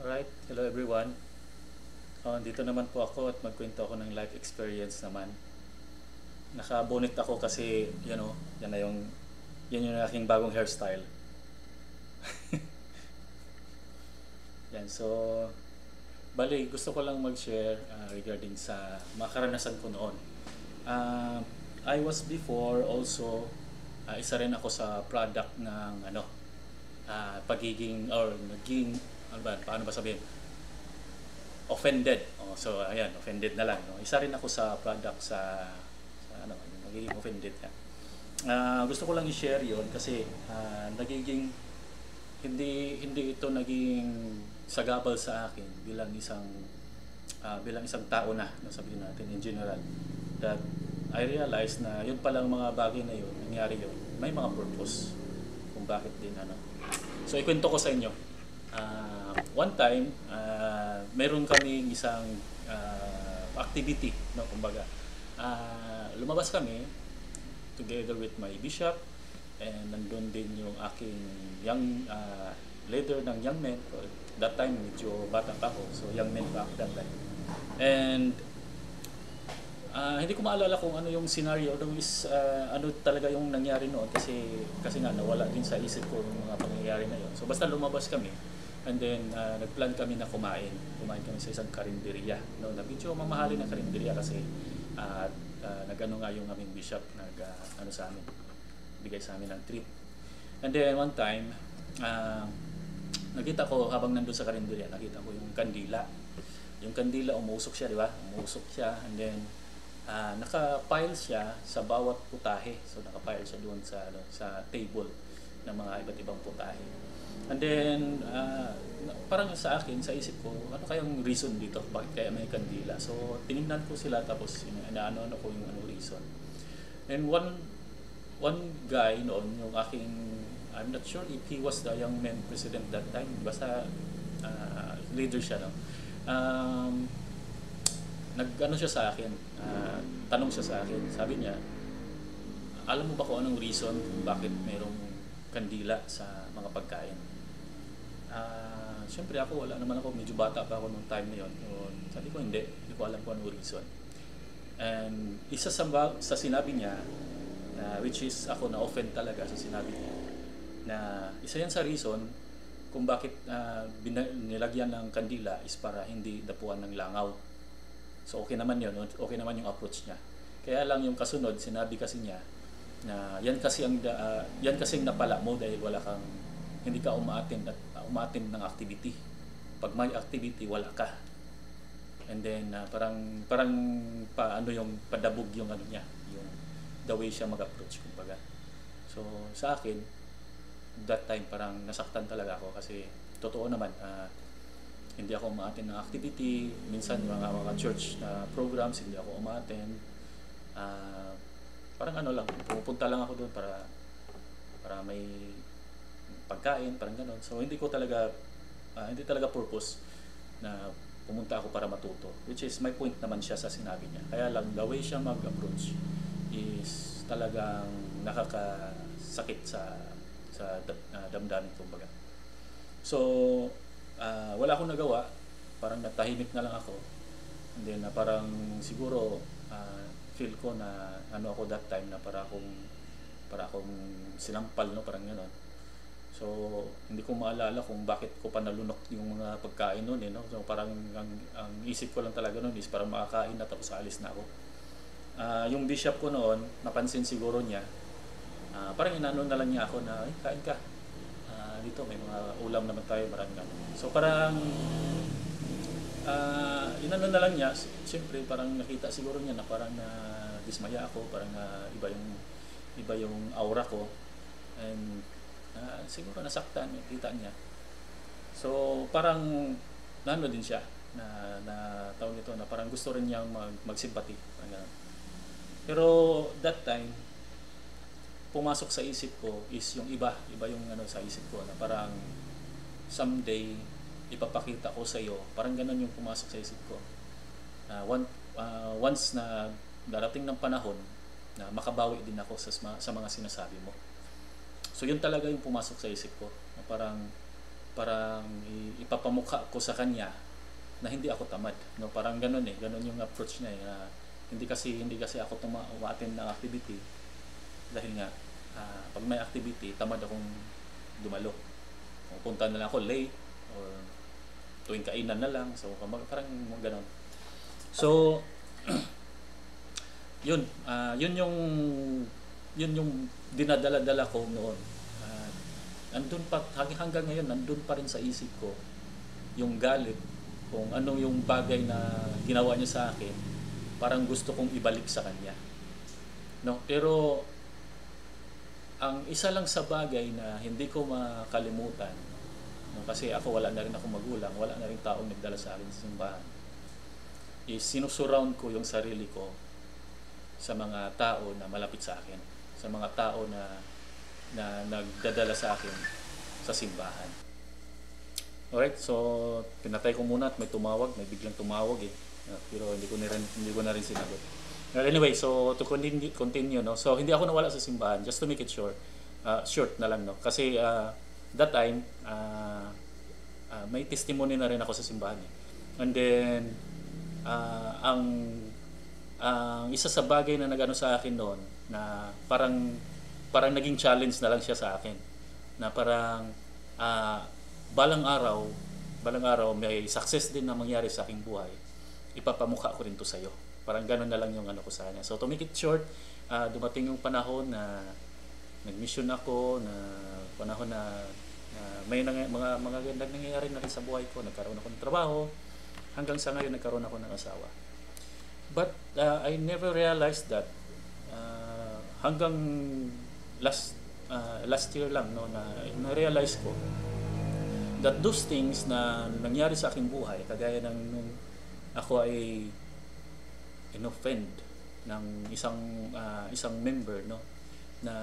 Alright, hello everyone. Dito naman po ako at magkwento ako ng life experience naman. Naka-bonnet ako kasi, yan na yan yung aking bagong hairstyle. Yan, so, bali, gusto ko lang mag-share regarding sa mga karanasan ko noon. Uh, I was before also, isa rin ako sa product ng pagiging, or naging, paano ba sabihin? Offended. So ayan, offended na lang. No? Isa rin ako sa product sa nagiging offended ka. Gusto ko lang i-share 'yon kasi nagiging hindi ito naging sagabal sa akin bilang isang tao na, no, sabihin natin in general, that I realized na yun palang mga bagay na yun, nangyari yun, may mga purpose kung bakit din So ikwento ko sa inyo. One time, meron kaming isang activity, no, kumbaga. Lumabas kami together with my bishop, and nandun din yung aking young leader ng young men. That time, medyo bata pa ako, so young men back that time. And hindi ko maalala kung ano yung scenario, ano talaga yung nangyari noon kasi nga nawala din sa isip ko yung mga pangyayari na yun. So basta lumabas kami, and then nagplan kami na kumain kami sa isang karinderya, no, na medyo mamahalin na karinderya kasi nagano nga yung aming bishop sa amin, bigay sa amin ng treat. And then one time nakita ko habang nandun sa karinderya, nakita ko yung kandila, umuusok siya, di ba? Umuusok siya, and then naka-pile siya sa bawat putahe. So naka-pile siya doon sa table ng mga iba't ibang putahe. And then parang sa akin, sa isip ko, ano kayang reason dito? Bakit kaya may kandila? So tinignan ko sila, tapos inaano ko yung reason. And one guy noon, yung aking, I'm not sure if he was the young men president that time, basta leader siya, no? Nag-ano siya sa akin, tanong siya sa akin, sabi niya, alam mo ba kung anong reason kung bakit mayroong kandila sa mga pagkain? Siyempre ako, wala naman ako, medyo bata pa ako nung time na yun. Sabi ko, hindi ko alam kung anong reason. And isa sa sinabi niya, which is ako na-offend talaga sa sinabi niya, na isa yan sa reason kung bakit nilagyan ng kandila is para hindi dapuan ng langaw. So okay naman yun, okay naman yung approach niya. Kaya lang yung kasunod, sinabi kasi niya na yan kasi ang napala mo dahil hindi ka umattend ng activity. Pag may activity, wala ka. And then parang yung padabog yung niya, yung the way siya mag-approach, kumbaga. So sa akin, that time parang nasaktan talaga ako kasi totoo naman, hindi ako umaattend ng activity. Minsan mga church na programs, hindi ako umaattend. Parang lang, pumupunta lang ako doon para may pagkain, parang gano'n. So hindi talaga purpose na pumunta ako para matuto. Which is my point naman siya sa sinabi niya. Kaya lang, the way siya mag-approach is talagang nakakasakit sa damdamin, kumbaga. So wala akong nagawa, parang natahimik na lang ako, and then parang siguro feel ko na ako that time na para akong sinampal, no, parang gano'n. So hindi ko maalala kung bakit ko pa nalunok yung mga pagkain noon, no. So parang ang isip ko lang talaga noon is parang makakain na tapos alis na ako. Yung bishop ko noon, napansin siguro niya, parang inano na lang niya ako na, kain ka. Dito may mga ulam naman tayo, marami naman. So parang inano na lang niya, siyempre parang nakita siguro niya na parang dismaya ako, parang iba yung aura ko, and siguro nasaktan, kita niya. So parang din siya na tawag nito, na parang gusto rin niyang magsimpati, parang ganun. Pero that time, pumasok sa isip ko is yung iba yung sa isip ko, na parang someday ipapakita ko sa iyo, parang ganun yung pumasok sa isip ko. Once na darating ng panahon na makabawi din ako sa mga sinasabi mo. So yun talaga yung pumasok sa isip ko, na parang parang ipapamukha ko sa kanya na hindi ako tamad, no? Parang ganun ganun yung approach niya na hindi kasi ako umattend ng activity dahil nga pag may activity tamad akong dumalo. Pupunta na lang ako late or tuwing kainan na lang, so parang ganun. So yun yung dinadala-dala ko noon. Andun pa hanggang ngayon, nandun pa rin sa isip ko yung galit kung ano yung bagay na ginawa niya sa akin, parang gusto kong ibalik sa kanya, no? Pero ang isa lang sa bagay na hindi ko makalimutan, no, kasi ako wala na rin akong magulang, wala na rin taong nagdala sa akin sa simbahan, is sinusurround ko yung sarili ko sa mga tao na malapit sa akin, sa mga tao na nagdadala sa akin sa simbahan. Alright, so pinatay ko muna at may biglang tumawag pero hindi ko na rin sinagot. Anyway, so to continue, no. So hindi ako nawala sa simbahan, just to make it short na lang, no. Kasi that time may testimony na rin ako sa simbahan. And then ang isa sa bagay na nagano sa akin noon na parang naging challenge na lang siya sa akin, na parang balang araw may success din na mangyari sa aking buhay, ipapamukha ko rin to sa iyo. Parang gano'n na lang yung ano ko sa kanya. So to make it short, dumating yung panahon na nag-mission ako, na panahon na may mga nangyayari na rin sa buhay ko. Nagkaroon ako ng trabaho, hanggang sa ngayon nagkaroon ako ng asawa. But I never realized that hanggang last year lang, no, na-realize ko that those things na nangyari sa aking buhay, kagaya ng nung ako ay in-offend ng isang member, no, na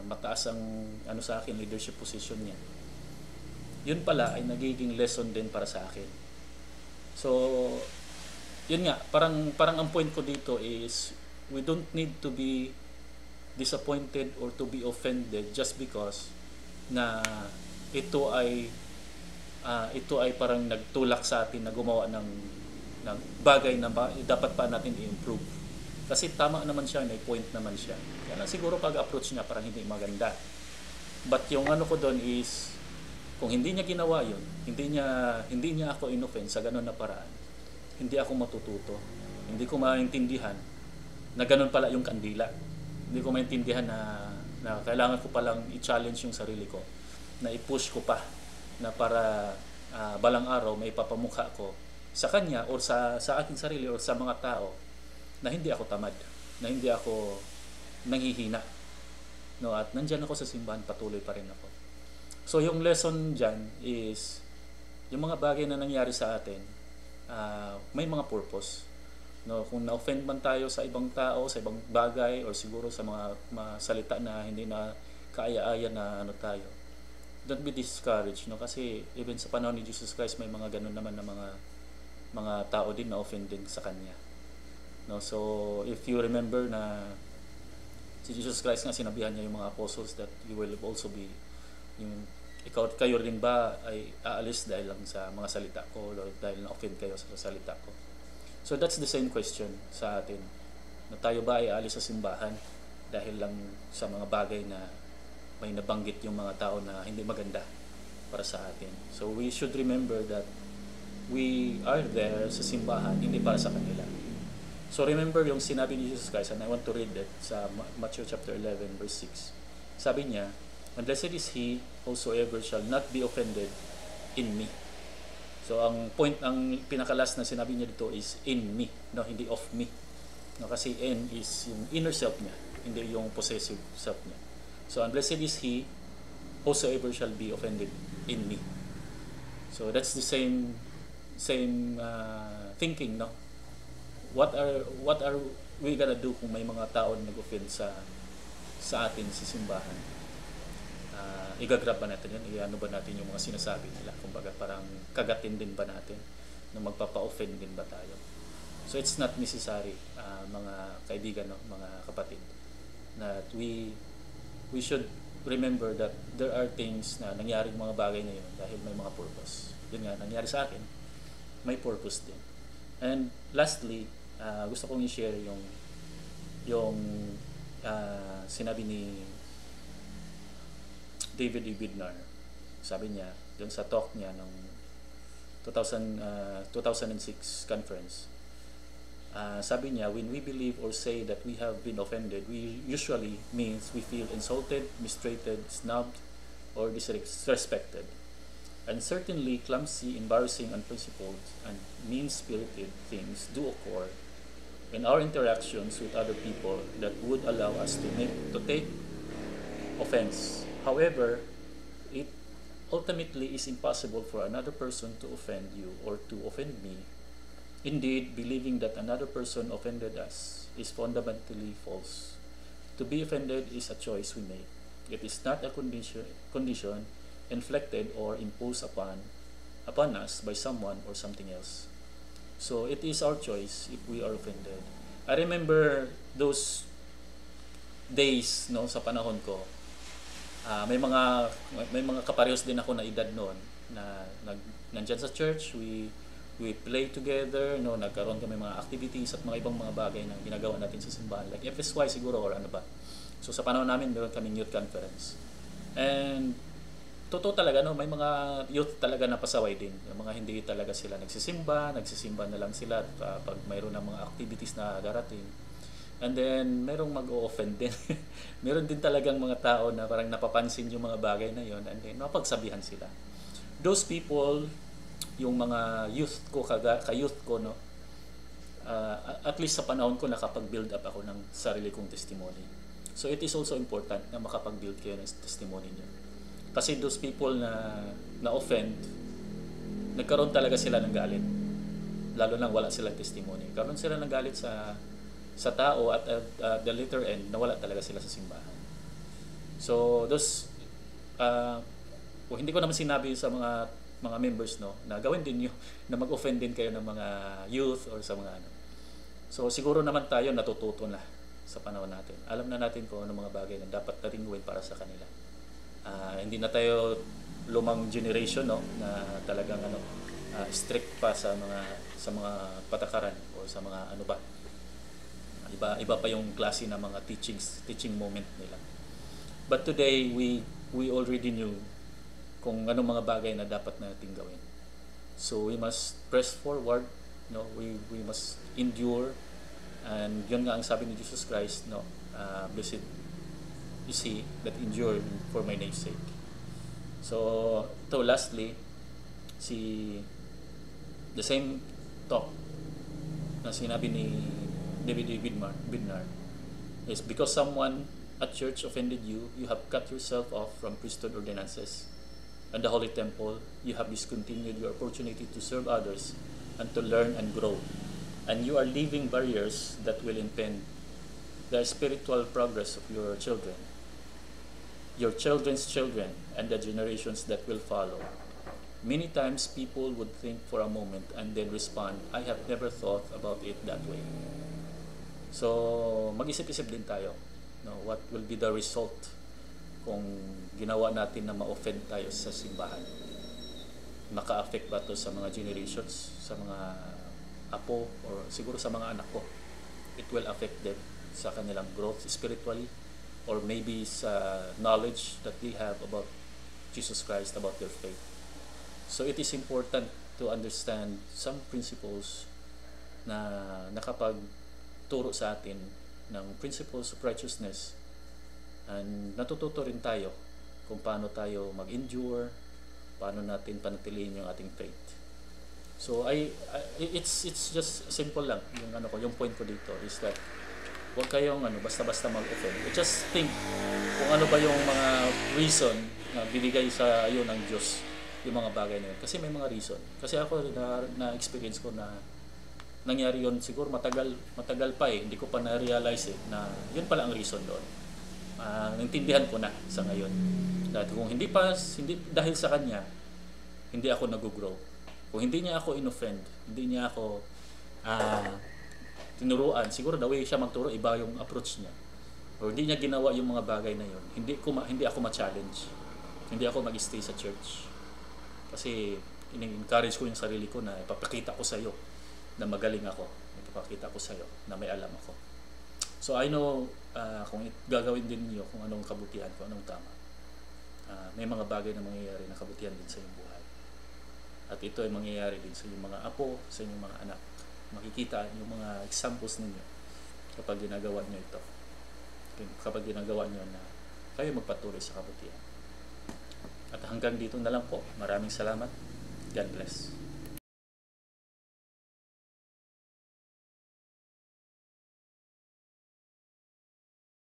mataas ang ano sa akin, leadership position niya, yun pala ay nagiging lesson din para sa akin. So yun nga, parang ang point ko dito is we don't need to be disappointed or to be offended just because na ito ay parang nagtulak sa atin na gumawa ng bagay na dapat pa natin i-improve. Kasi tama naman siya, may point naman siya. Kaya siguro pag-approach niya parang hindi maganda. But yung ano ko doon is, kung hindi niya ginawa yun, hindi niya ako in-offend sa ganun na paraan, hindi ako matututo. Hindi ko maintindihan na ganun pala yung kandila. Hindi ko maintindihan na kailangan ko palang i-challenge yung sarili ko, na i-push ko pa, na para balang araw may ipapamukha ko sa kanya or sa aking sarili or sa mga tao na hindi ako tamad, na hindi ako nanghihina, no, at nandiyan ako sa simbahan, patuloy pa rin ako. So yung lesson dyan is yung mga bagay na nangyari sa atin, may mga purpose, no. Kung na-offend man tayo sa ibang tao, sa ibang bagay, or siguro sa mga salita na hindi na kaaya-aya na ano tayo, don't be discouraged, no, kasi even sa panahon ni Jesus Christ may mga ganun naman na mga tao din na offend din sa kanya, no. So if you remember na si Jesus Christ nga, sinabihan niya yung mga apostles that you will also be kayo rin ba ay aalis dahil lang sa mga salita ko, o dahil na-offend kayo sa salita ko? So that's the same question sa atin, na tayo ba ay aalis sa simbahan dahil lang sa mga bagay na may nabanggit yung mga tao na hindi maganda para sa atin. So we should remember that we are there sa simbahan hindi para sa kanila. So remember yung sinabi ni Jesus Christ, and I want to read that sa Matthew chapter 11 verse 6. Sabi niya, "And blessed is he whosoever shall not be offended in me." So ang pinakalas na sinabi niya dito is in me, no, hindi of me. No, kasi in is yung inner self niya, hindi yung possessive self niya. So and blessed is he whosoever shall be offended in me. So that's the same thinking, no. What are we gonna do kung may mga tao na nag-offend sa atin sa simbahan? Igagrab ba natin yan? Iano ba natin yung mga sinasabi nila? Kumbaga parang kagatin din ba natin? Na magpapa-offend din ba tayo? So it's not necessary, mga kaibigan, no, mga kapatid, that we should remember that there are things na nangyaring mga bagay na yun dahil may mga purpose. Yun nga, nangyari sa akin, may purpose din. And lastly, gusto kong i-share yung sinabi ni David E. Bednar. Sabi niya, dun sa talk niya ng 2006 conference, sabi niya, when we believe or say that we have been offended, we usually means we feel insulted, mistreated, snubbed, or disrespected. And certainly clumsy, embarrassing, unprincipled, and mean-spirited things do occur in our interactions with other people that would allow us to take offense. However, it ultimately is impossible for another person to offend you or to offend me. Indeed, believing that another person offended us is fundamentally false. To be offended is a choice we make. It is not a condition inflicted or imposed upon us by someone or something else. So it is our choice if we are offended. I remember those days sa panahon ko. May mga kaparehos din ako na edad noon na nandyan sa church, we play together, nagkaroon kami mga activities at mga ibang mga bagay na ginagawa natin sa simbahan, like FSY siguro or ano ba. So sa panahon namin meron kaming youth conference. And totoo talaga may mga youth talaga na pasaway din. Yung mga hindi talaga sila nagsisimba na lang sila pag mayroon ng mga activities na darating. And then merong mag-o-offend din. Meron din talagang mga tao na parang napapansin yung mga bagay na yon and then mapagsabihan sila. Those people, yung mga youth ko, ka-youth ko, at least sa panahon ko nakapag-build up ako ng sarili kong testimony. So it is also important na makapag-build kayo ng testimony niyo. Kasi those people na offend, nagkaroon talaga sila ng galit. Lalo nang wala silang testimony. Karoon sila ng galit sa tao at the later end, nawala talaga sila sa simbahan. So those hindi ko naman sinabi sa mga members na gawin din niyo na mag-offend din kayo ng mga youth or sa mga ano. So siguro naman tayo natututo na sa panahon natin. Alam na natin kung ano mga bagay na dapat natin gawin para sa kanila. Hindi na tayo lumang generation na talagang strict pa sa mga patakaran o sa mga ano ba. Iba pa yung klase ng mga teaching moment nila. But today we already knew kung anong mga bagay na dapat nating gawin. So we must press forward, we must endure, and yun nga ang sabi ni Jesus Christ, blessed is he that endured for my name's sake. So lastly, the same talk na sinabi ni David E. Bednar is, because someone at church offended you, you have cut yourself off from priesthood ordinances and the holy temple. You have discontinued your opportunity to serve others and to learn and grow, and you are leaving barriers that will impede the spiritual progress of your children, your children's children, and the generations that will follow. Many times people would think for a moment and then respond, I have never thought about it that way. So mag-isip-isip din tayo, what will be the result kung ginawa natin na ma-offend tayo sa simbahan. Maka-affect ba to sa mga generations, sa mga apo, or siguro sa mga anak ko? It will affect them sa kanilang growth spiritually, or maybe sa knowledge that they have about Jesus Christ, about their faith. So it is important to understand some principles na nakapagturo sa atin ng principles of righteousness, and natututo rin tayo kung paano tayo mag-endure, paano natin panatilihin yung ating faith. So it's just simple lang yung point ko dito is that huwag kayong basta-basta mag-offend. Just think kung ano ba yung mga reason na binigay sa iyo ng Diyos yung mga bagay na yun. Kasi may mga reason. Kasi ako na-experience ko na nangyari yun siguro matagal pa Hindi ko pa na-realize na yun pala ang reason doon. Naintindihan ko na sa ngayon. Dahil kung hindi dahil sa kanya, hindi ako nag-grow. Kung hindi niya ako in-offend, hindi niya ako tinuruan, siguro the way siya magturo, iba yung approach niya. o hindi niya ginawa yung mga bagay na yun, hindi ako ma-challenge. Hindi ako mag-stay sa church. Kasi in-encourage ko yung sarili ko na ipapakita ko sa iyo na magaling ako. Ipapakita ko sa iyo na may alam ako. So I know kung gagawin din niyo kung anong kabutihan, kung anong tama. May mga bagay na mangyayari na kabutihan din sa iyong buhay. At ito ay mangyayari din sa inyong mga apo, sa inyong mga anak. Makikita yung mga examples ninyo kapag ginagawa niyo ito. Kapag ginagawa niyo na kayo magpatuloy sa kabutihan. At hanggang dito na lang po. Maraming salamat. God bless.